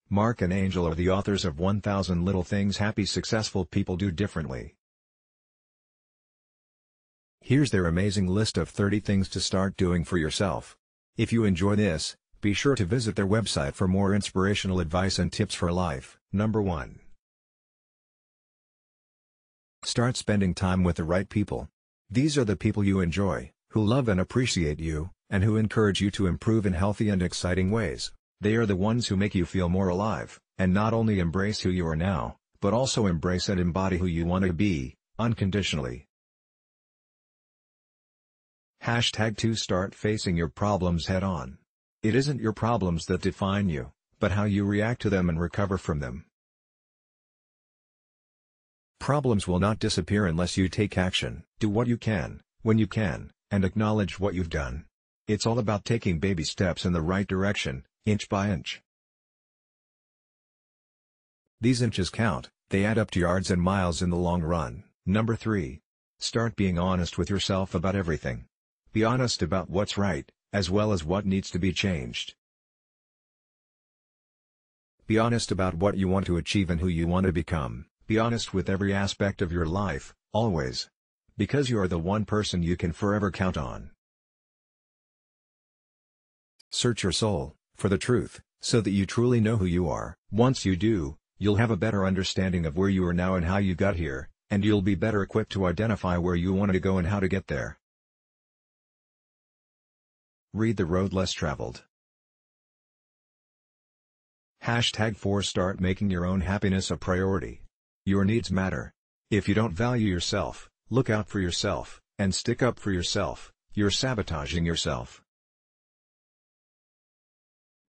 Marc and Angel are the authors of 1000 Little Things Happy Successful People Do Differently. Here's their amazing list of 30 things to start doing for yourself. If you enjoy this, be sure to visit their website for more inspirational advice and tips for life. Number 1. Start spending time with the right people. These are the people you enjoy, who love and appreciate you, and who encourage you to improve in healthy and exciting ways. They are the ones who make you feel more alive, and not only embrace who you are now, but also embrace and embody who you want to be, unconditionally. #2 Start facing your problems head-on. It isn't your problems that define you, but how you react to them and recover from them. Problems will not disappear unless you take action. Do what you can, when you can, and acknowledge what you've done. It's all about taking baby steps in the right direction, inch by inch. These inches count, they add up to yards and miles in the long run. Number 3. Start being honest with yourself about everything. Be honest about what's right, as well as what needs to be changed. Be honest about what you want to achieve and who you want to become. Be honest with every aspect of your life, always. Because you are the one person you can forever count on. Search your soul for the truth, so that you truly know who you are. Once you do, you'll have a better understanding of where you are now and how you got here, and you'll be better equipped to identify where you want to go and how to get there. Read the road less traveled. #4 Start making your own happiness a priority. Your needs matter. If you don't value yourself, look out for yourself, and stick up for yourself, you're sabotaging yourself.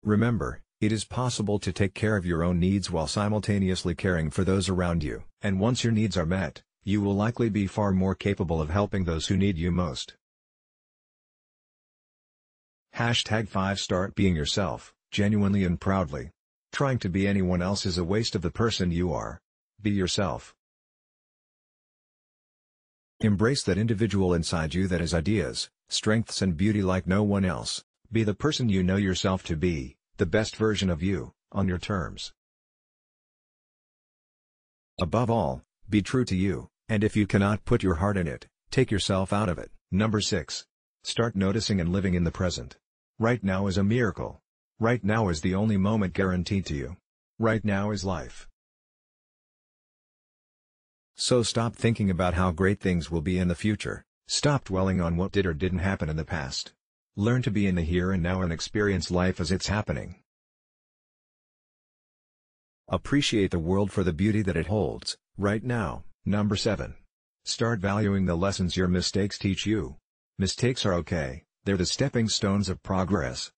Remember, it is possible to take care of your own needs while simultaneously caring for those around you. And once your needs are met, you will likely be far more capable of helping those who need you most. #5 Start being yourself, genuinely and proudly. Trying to be anyone else is a waste of the person you are. Be yourself. Embrace that individual inside you that has ideas, strengths and beauty like no one else. Be the person you know yourself to be, the best version of you, on your terms. Above all, be true to you, and if you cannot put your heart in it, take yourself out of it. Number 6. Start noticing and living in the present. Right now is a miracle. Right now is the only moment guaranteed to you. Right now is life. So stop thinking about how great things will be in the future. Stop dwelling on what did or didn't happen in the past. Learn to be in the here and now and experience life as it's happening. Appreciate the world for the beauty that it holds, right now. Number 7. Start valuing the lessons your mistakes teach you. Mistakes are okay, they're the stepping stones of progress.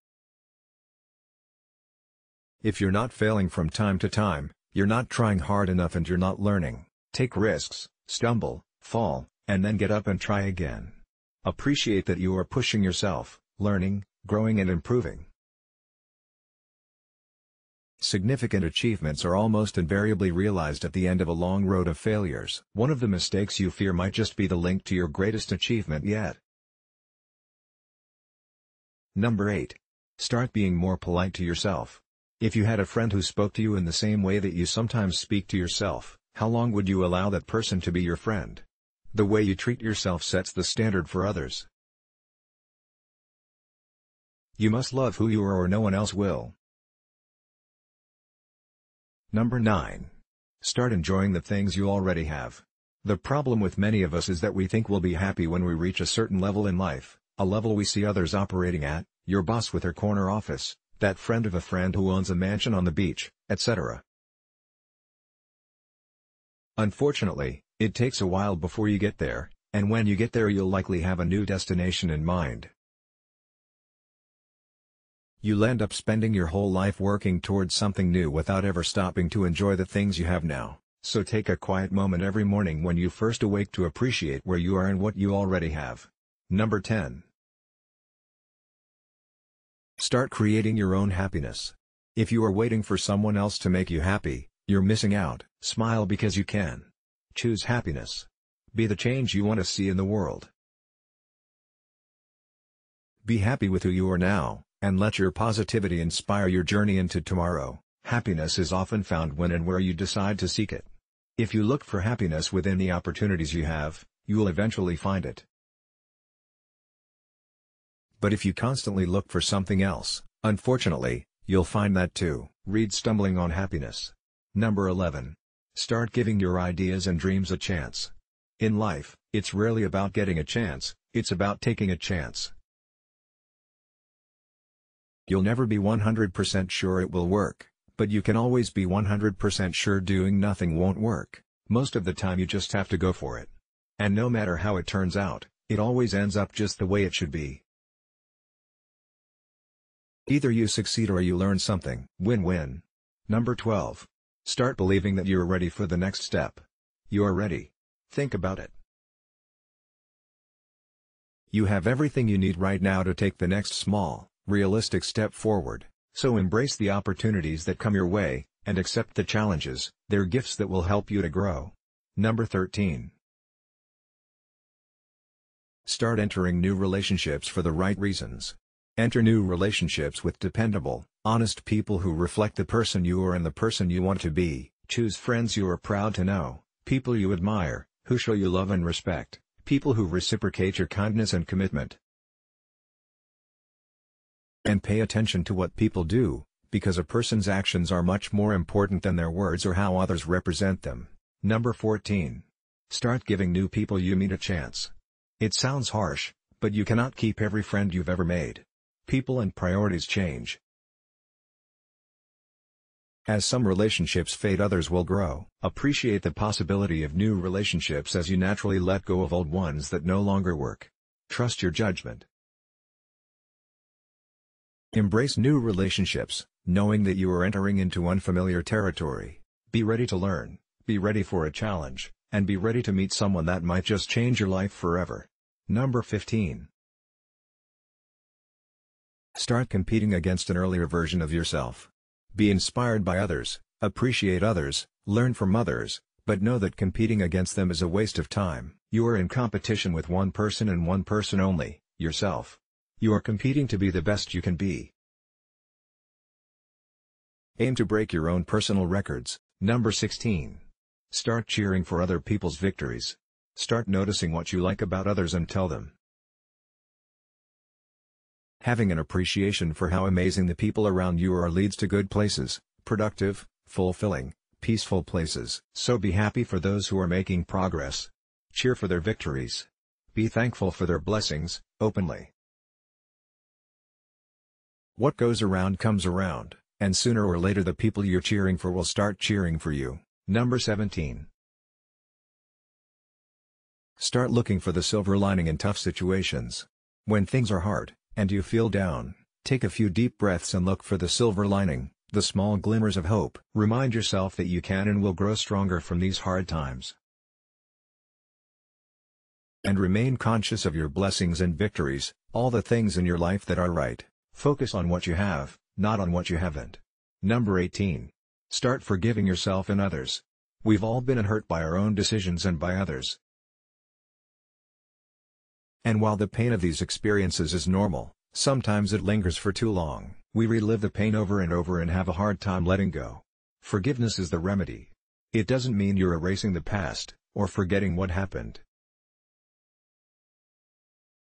If you're not failing from time to time, you're not trying hard enough and you're not learning. Take risks, stumble, fall, and then get up and try again. Appreciate that you are pushing yourself, learning, growing and improving. Significant achievements are almost invariably realized at the end of a long road of failures. One of the mistakes you fear might just be the link to your greatest achievement yet. Number 8. Start being more polite to yourself. If you had a friend who spoke to you in the same way that you sometimes speak to yourself, how long would you allow that person to be your friend? The way you treat yourself sets the standard for others. You must love who you are or no one else will. Number 9. Start enjoying the things you already have. The problem with many of us is that we think we'll be happy when we reach a certain level in life, a level we see others operating at, your boss with her corner office, that friend of a friend who owns a mansion on the beach, etc. Unfortunately, it takes a while before you get there, and when you get there you'll likely have a new destination in mind. You'll end up spending your whole life working towards something new without ever stopping to enjoy the things you have now. So take a quiet moment every morning when you first awake to appreciate where you are and what you already have. Number 10. Start creating your own happiness. If you are waiting for someone else to make you happy, you're missing out. Smile because you can. Choose happiness. Be the change you want to see in the world. Be happy with who you are now, and let your positivity inspire your journey into tomorrow. Happiness is often found when and where you decide to seek it. If you look for happiness within the opportunities you have, you will eventually find it. But if you constantly look for something else, unfortunately, you'll find that too. Read Stumbling on Happiness. Number 11. Start giving your ideas and dreams a chance. In life, it's rarely about getting a chance, it's about taking a chance. You'll never be 100% sure it will work, but you can always be 100% sure doing nothing won't work. Most of the time you just have to go for it. And no matter how it turns out, it always ends up just the way it should be. Either you succeed or you learn something. Win-win. Number 12. Start believing that you're ready for the next step. You're ready. Think about it. You have everything you need right now to take the next small, realistic step forward, so embrace the opportunities that come your way, and accept the challenges. They're gifts that will help you to grow. Number 13. Start entering new relationships for the right reasons. Enter new relationships with dependable, honest people who reflect the person you are and the person you want to be. Choose friends you are proud to know, people you admire, who show you love and respect, people who reciprocate your kindness and commitment. And pay attention to what people do, because a person's actions are much more important than their words or how others represent them. Number 14. Start giving new people you meet a chance. It sounds harsh, but you cannot keep every friend you've ever made. People and priorities change. As some relationships fade, others will grow. Appreciate the possibility of new relationships as you naturally let go of old ones that no longer work. Trust your judgment. Embrace new relationships, knowing that you are entering into unfamiliar territory. Be ready to learn, be ready for a challenge, and be ready to meet someone that might just change your life forever. Number 15. Start competing against an earlier version of yourself. Be inspired by others, appreciate others, learn from others, but know that competing against them is a waste of time. You are in competition with one person and one person only, yourself. You are competing to be the best you can be. Aim to break your own personal records. Number 16. Start cheering for other people's victories. Start noticing what you like about others and tell them. Having an appreciation for how amazing the people around you are leads to good places, productive, fulfilling, peaceful places. So be happy for those who are making progress. Cheer for their victories. Be thankful for their blessings, openly. What goes around comes around, and sooner or later the people you're cheering for will start cheering for you. Number 17. Start looking for the silver lining in tough situations. When things are hard, and you feel down, take a few deep breaths and look for the silver lining, the small glimmers of hope. Remind yourself that you can and will grow stronger from these hard times. And remain conscious of your blessings and victories, all the things in your life that are right. Focus on what you have, not on what you haven't. Number 18. Start forgiving yourself and others. We've all been hurt by our own decisions and by others. And while the pain of these experiences is normal, sometimes it lingers for too long. We relive the pain over and over and have a hard time letting go. Forgiveness is the remedy. It doesn't mean you're erasing the past, or forgetting what happened.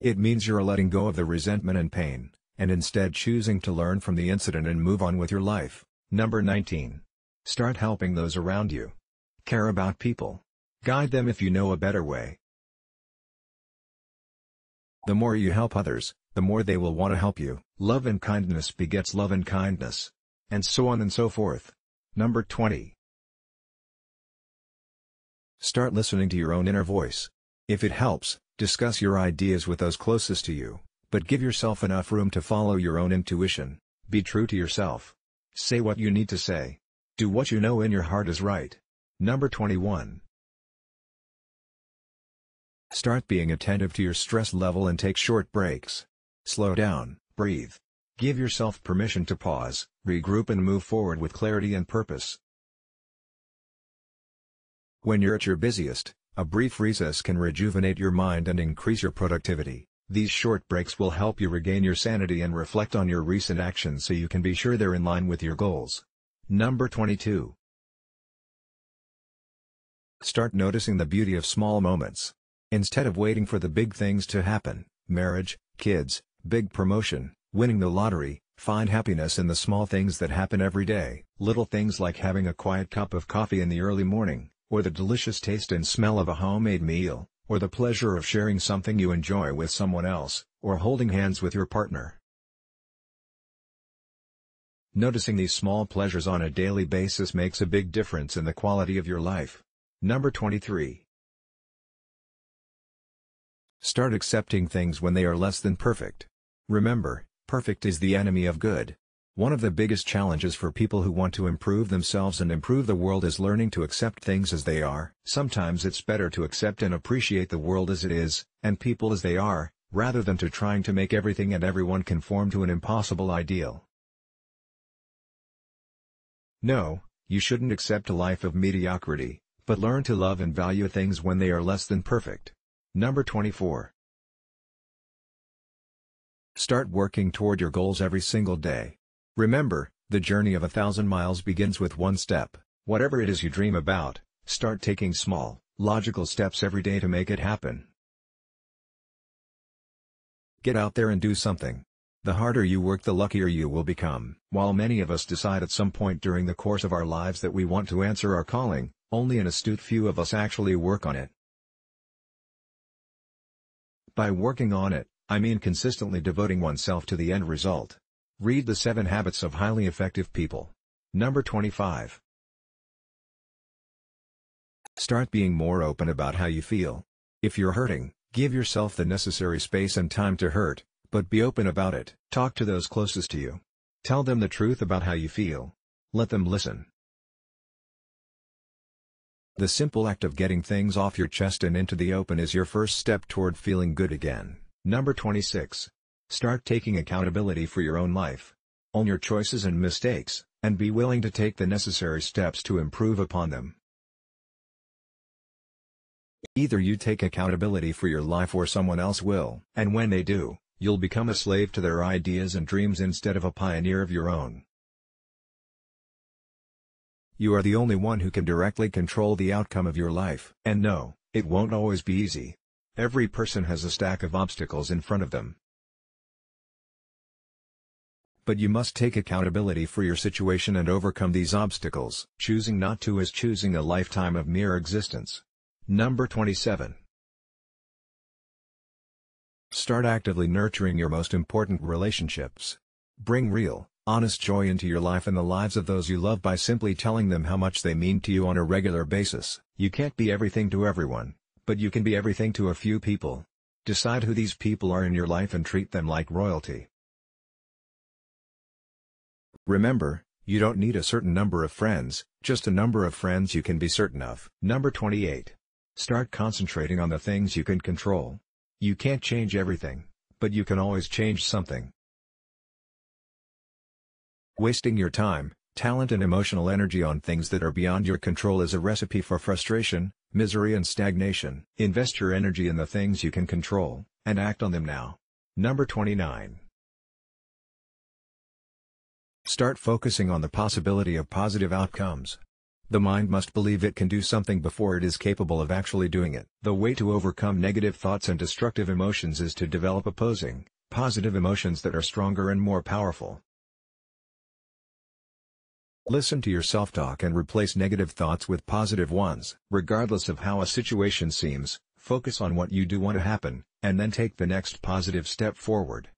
It means you're letting go of the resentment and pain, and instead choosing to learn from the incident and move on with your life. Number 19. Start helping those around you. Care about people. Guide them if you know a better way. The more you help others, the more they will want to help you. Love and kindness begets love and kindness. And so on and so forth. Number 20. Start listening to your own inner voice. If it helps, discuss your ideas with those closest to you, but give yourself enough room to follow your own intuition. Be true to yourself. Say what you need to say. Do what you know in your heart is right. Number 21. Start being attentive to your stress level and take short breaks. Slow down, breathe. Give yourself permission to pause, regroup and move forward with clarity and purpose. When you're at your busiest, a brief recess can rejuvenate your mind and increase your productivity. These short breaks will help you regain your sanity and reflect on your recent actions so you can be sure they're in line with your goals. Number 22. Start noticing the beauty of small moments. Instead of waiting for the big things to happen, marriage, kids, big promotion, winning the lottery, find happiness in the small things that happen every day. Little things like having a quiet cup of coffee in the early morning, or the delicious taste and smell of a homemade meal, or the pleasure of sharing something you enjoy with someone else, or holding hands with your partner. Noticing these small pleasures on a daily basis makes a big difference in the quality of your life. Number 23. Start accepting things when they are less than perfect. Remember, perfect is the enemy of good. One of the biggest challenges for people who want to improve themselves and improve the world is learning to accept things as they are. Sometimes it's better to accept and appreciate the world as it is, and people as they are, rather than to trying to make everything and everyone conform to an impossible ideal. No, you shouldn't accept a life of mediocrity, but learn to love and value things when they are less than perfect. Number 24. Start working toward your goals every single day. Remember, the journey of 1,000 miles begins with one step. Whatever it is you dream about, start taking small, logical steps every day to make it happen. Get out there and do something. The harder you work, the luckier you will become. While many of us decide at some point during the course of our lives that we want to answer our calling, only an astute few of us actually work on it. By working on it, I mean consistently devoting oneself to the end result. Read The 7 Habits of Highly Effective People. Number 25. Start being more open about how you feel. If you're hurting, give yourself the necessary space and time to hurt, but be open about it. Talk to those closest to you. Tell them the truth about how you feel. Let them listen. The simple act of getting things off your chest and into the open is your first step toward feeling good again. Number 26. Start taking accountability for your own life. Own your choices and mistakes, and be willing to take the necessary steps to improve upon them. Either you take accountability for your life or someone else will. And when they do, you'll become a slave to their ideas and dreams instead of a pioneer of your own. You are the only one who can directly control the outcome of your life. And no, it won't always be easy. Every person has a stack of obstacles in front of them. But you must take accountability for your situation and overcome these obstacles. Choosing not to is choosing a lifetime of mere existence. Number 27. Start actively nurturing your most important relationships. Bring real, honest joy into your life and the lives of those you love by simply telling them how much they mean to you on a regular basis. You can't be everything to everyone, but you can be everything to a few people. Decide who these people are in your life and treat them like royalty. Remember, you don't need a certain number of friends, just a number of friends you can be certain of. Number 28. Start concentrating on the things you can control. You can't change everything, but you can always change something. Wasting your time, talent and emotional energy on things that are beyond your control is a recipe for frustration, misery and stagnation. Invest your energy in the things you can control, and act on them now. Number 29. Start focusing on the possibility of positive outcomes. The mind must believe it can do something before it is capable of actually doing it. The way to overcome negative thoughts and destructive emotions is to develop opposing, positive emotions that are stronger and more powerful. Listen to your self-talk and replace negative thoughts with positive ones. Regardless of how a situation seems, focus on what you do want to happen, and then take the next positive step forward.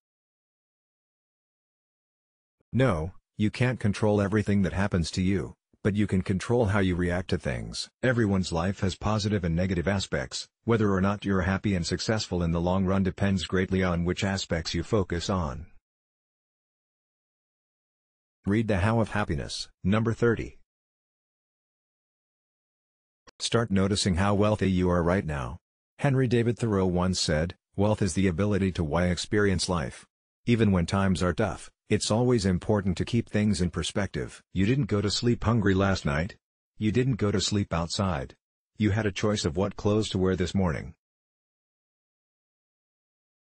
No, you can't control everything that happens to you, but you can control how you react to things. Everyone's life has positive and negative aspects. Whether or not you're happy and successful in the long run depends greatly on which aspects you focus on. Read The How of Happiness. Number 30. Start noticing how wealthy you are right now. Henry David Thoreau once said, "Wealth is the ability to experience life. Even when times are tough, it's always important to keep things in perspective." You didn't go to sleep hungry last night. You didn't go to sleep outside. You had a choice of what clothes to wear this morning.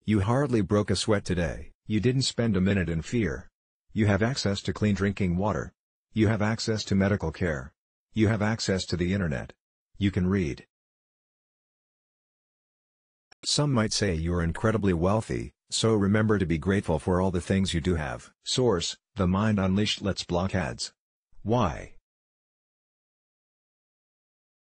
You hardly broke a sweat today. You didn't spend a minute in fear. You have access to clean drinking water. You have access to medical care. You have access to the internet. You can read. Some might say you're incredibly wealthy, so remember to be grateful for all the things you do have. Source: The Mind Unleashed. Let's block ads. Why?